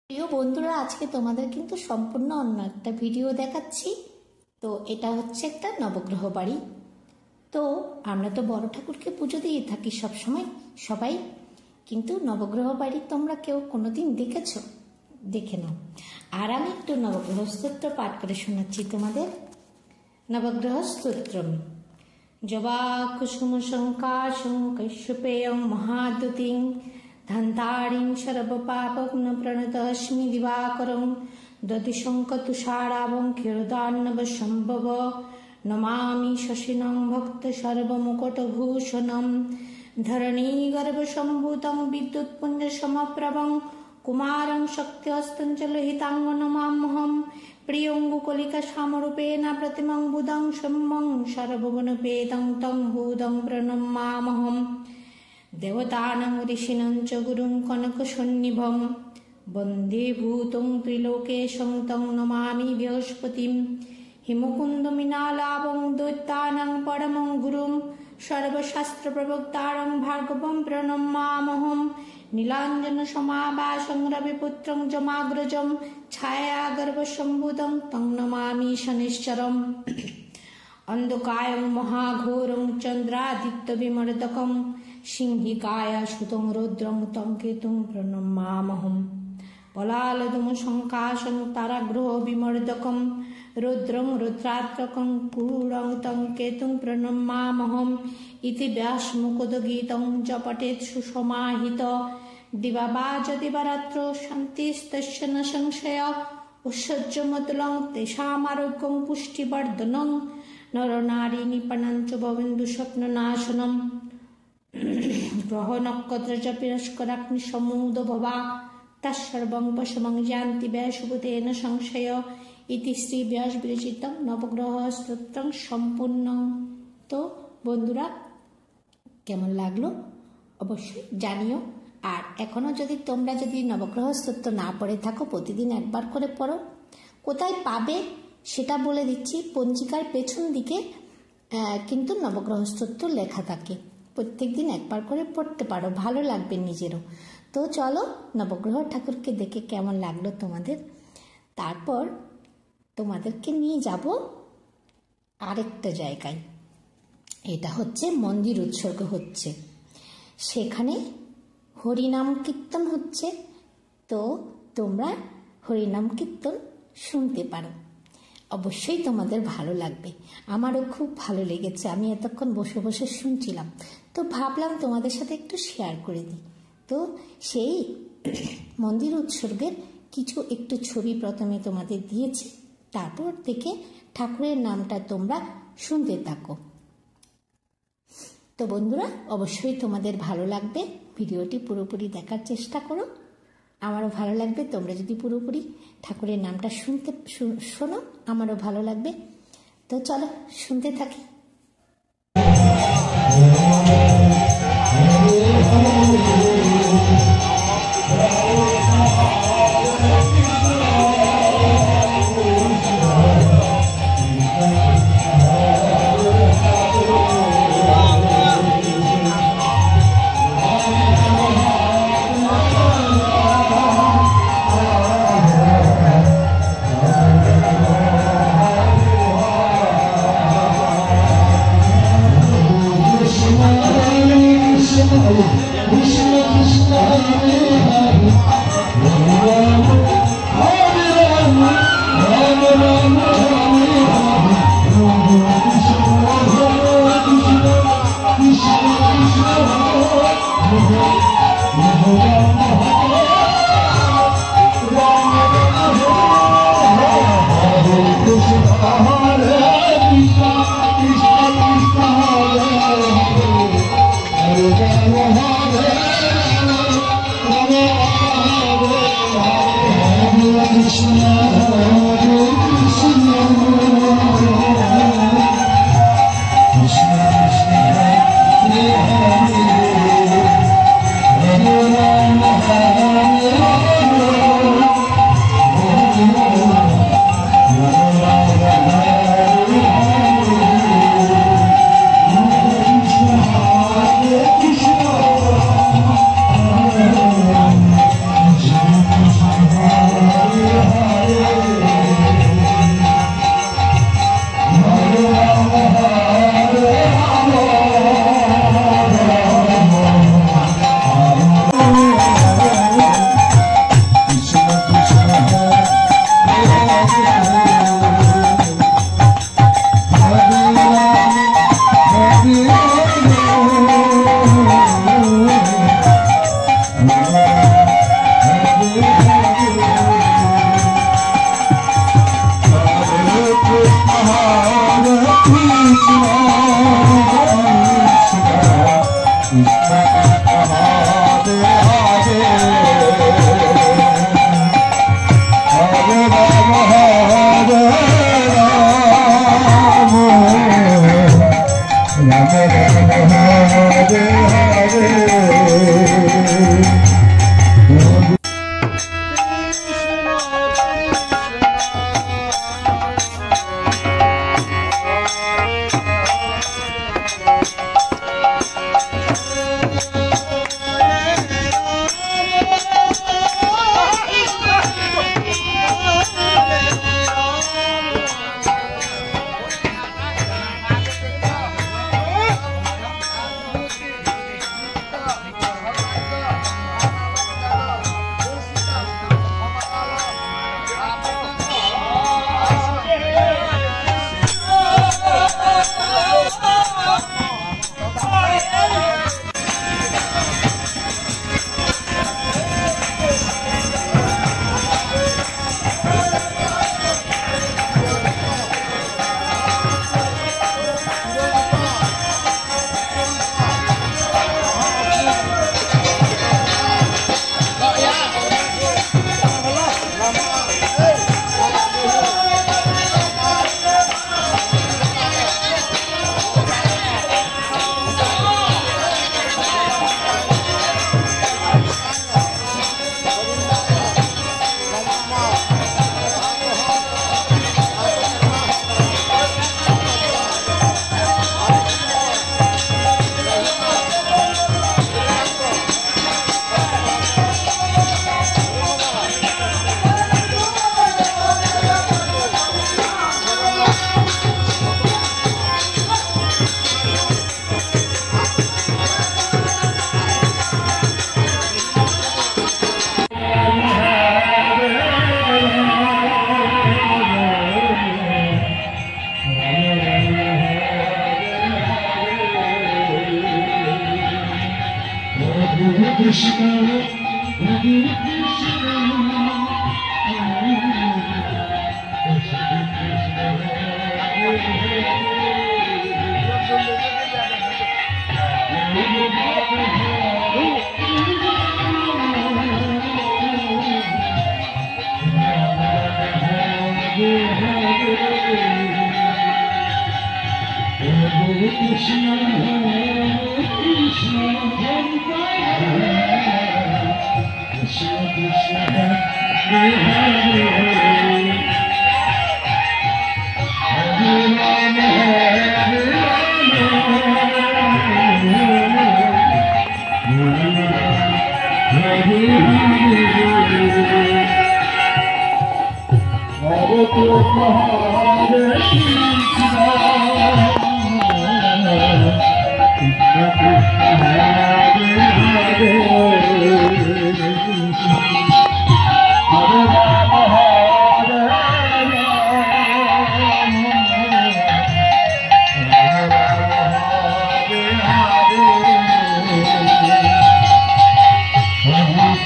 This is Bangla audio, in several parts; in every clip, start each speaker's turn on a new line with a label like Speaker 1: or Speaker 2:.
Speaker 1: প্রিয় বন্ধুরা, আজকে তোমাদের কিন্তু সম্পূর্ণ অন্য একটা ভিডিও দেখাচ্ছি। তো এটা হচ্ছে একটা নবগ্রহ বাড়ি। তো আমরা তো বড় ঠাকুরকে পুজো দিয়ে থাকি সবসময় সবাই, কিন্তু নবগ্রহ বাড়ি তোমরা কেউ কোনোদিন দেখেছো? দেখে নাও। আর আমি একটু নবগ্রহ স্তোত্র পাঠ করে শোনাচ্ছি তোমাদের। নবগ্রহ স্তোত্রম জবা কুসুম শঙ্কাশং কৈশ্যপেয়ং মহাদ্যুতিং ধন্তারিং সর্বপাপগ্ন প্রণতস্মি দিবাকরং দধিশঙ্ক তুষারাবং ক্ষীরদান্নব সম্ভব নমামি শশিনং ভক্ত সর্বমুকুটভূষণম ধরণীগর্ভসম্ভূতং বিদ্যুৎপুঞ্জ সমপ্রভং কুমারং শক্ত্যস্তঞ্চলোহিতাঙ্গ নমাম্যহম প্রিয়ঙ্গুকলিকা সামরূপেণ প্রতিমং বুদং সম্যং সর্বগুণপেদং তং বুদং প্রণমামহম দেবতানাং ঋষিণং চ গুরুং কনকসন্নিভং বন্দে ভূতং ত্রিলোকেশং তং নমামি বৃহস্পতিম হিমকুন্দমিনালাভং দৈত্যানাং পরমং গুরুং সর্বশাস্ত্র প্রবক্তারং ভার্গবং প্রণমামহম নীলাঞ্জন সমাবাসং রবিপুত্রং যমাগ্রজম ছায়াগর্ভসম্ভূতং তং নমামি শনিশ্চরম অন্ধকায়ং মহাঘোরং চন্দ্রাদিত্য বিমর্দকং সিংহিকায়া সুতং রুদ্রং তং কেতুং প্রণমামহম পলালদম শঙ্কাশং তারাগ্রহ বিমর্দকং রুদ্রং রুদ্রাত্রকং ক্রূরং তং কেতুং প্রণমামহম ইতি ব্যাসমুকুদগীতং জপটেৎ সুসমাহিত দিবা বা যদিবারাত্র শান্তিস্তস্য ন সংশয় ঐশ্বর্যমতুলং তেষামারোগ্যং পুষ্টিবর্ধনং নরনারী নিপণং চ ভবেন্দু স্বপ্ননাশনম গ্রহ নক্ষত্র চ পিরস্করাগ্নি সমুদ ভবা তৎসর্বং পশমং জানতি ব্যাসুভূতেন সংশয় ইতি শ্রী ব্যাস বিরচিতং নবগ্রহ স্তোত্রং সম্পূর্ণ। তো বন্ধুরা, কেমন লাগলো অবশ্যই জানিও। আর এখনো তোমরা যদি নবগ্রহ স্তোত্র না পড়ে থাকো, প্রতিদিন একবার করে পড়ো। কোথায় পাবে সেটা বলে দিচ্ছি। পঞ্জিকার পেছন দিকে কিন্তু নবগ্রহ স্তোত্র লেখা থাকে। প্রত্যেকদিন একবার করে পড়তে পারো, ভালো লাগবে নিজেরও। তো চলো, নবগ্রহ ঠাকুরকে দেখে কেমন লাগলো তোমাদের। তারপর তোমাদেরকে নিয়ে যাব আরেকটা জায়গায়। এটা হচ্ছে মন্দির উৎসর্গ হচ্ছে, সেখানে হরিনাম কীর্তন হচ্ছে। তো তোমরা হরিনাম কীর্তন শুনতে পারো, অবশ্যই তোমাদের ভালো লাগবে। আমারও খুব ভালো লেগেছে, আমি এতক্ষণ বসে বসে শুনছিলাম, তো ভাবলাম তোমাদের সাথে একটু শেয়ার করে দিই। তো সেই মন্দির উৎসর্গের কিছু একটু ছবি প্রথমে তোমাদের দিয়েছি, তারপর থেকে ঠাকুরের নামটা তোমরা শুনতে থাকো। তো বন্ধুরা, অবশ্যই তোমাদের ভালো লাগবে। ভিডিওটি পুরোপুরি দেখার চেষ্টা করো, আমারও ভালো লাগবে। তোমরা যদি পুরোপুরি ঠাকুরের নামটা শোনো, আমারও ভালো লাগবে। তো চলো শুনতে থাকি।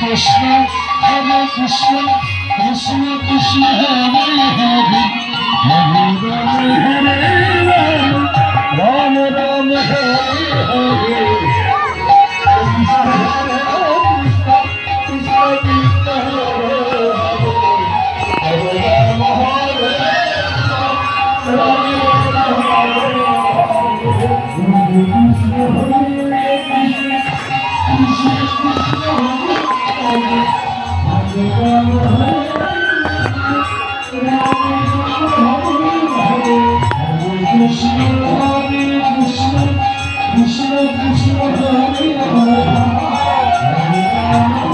Speaker 2: Krishna, Hare Krishna, Krishna Krishna, Hare Hare, Hare Rama, Hare Rama, Rama Rama, Hare Hare. Krishna Hare Krishna, Krishna Krishna, Hare Hare, Hare Rama, Hare Rama, Rama Rama, Hare Krishna, Krishna Krishna, Hare Hare, Hare Rama.